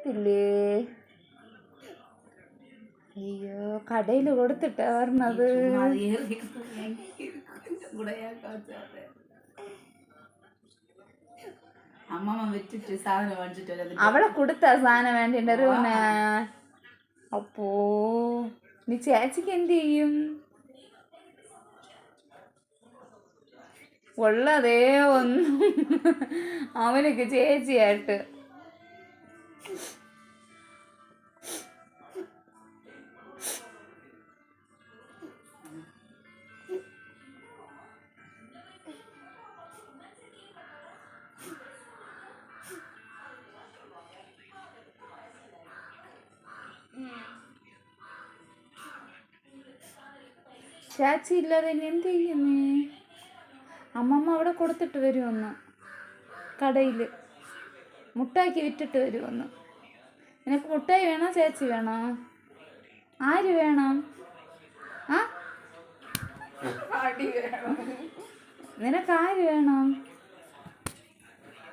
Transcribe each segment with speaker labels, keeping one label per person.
Speaker 1: കൊടുത്തില്ലേ? അയ്യോ, കടയിൽ കൊടുത്തിട്ടാ പറഞ്ഞത്. അവളെ കൊടുത്ത സാധനം വേണ്ടിണ്ടൂന. അപ്പോ നീ ചേച്ചിക്ക് എന്ത് ചെയ്യും? ഉള്ളതേ ഒന്നും അവനക്ക് ചേച്ചിയായിട്ട്. ചേച്ചി ഇല്ലാതെ ഇനി എന്ത് ചെയ്യുന്നേ? അമ്മമ്മ അവിടെ കൊടുത്തിട്ട് വരുമെന്ന്, കടയിൽ മുട്ടായിക്ക് വിറ്റിട്ട് വരുമെന്ന്. നിനക്ക് മുട്ടായി വേണോ ചേച്ചി വേണോ? ആര് വേണം? ആ, നിനക്ക് ആര് വേണം?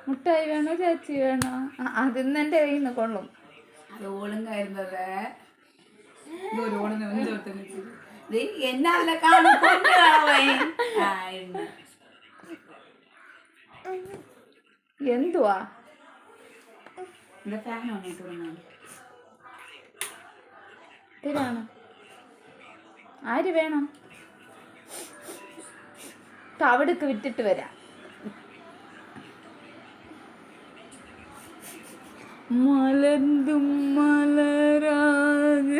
Speaker 1: മുട്ടായി വേണോ ചേച്ചി വേണോ? അതിന്ന് എൻ്റെ കയ്യിൽ നിന്ന് കൊള്ളും. അത് ഒളുങ്കായിരുന്നത് എന്തുവാ? ഇതാണ്. ആര് വേണം? അവിടേക്ക് വിറ്റിട്ട് വരാം. മലർന്നും മലരാജ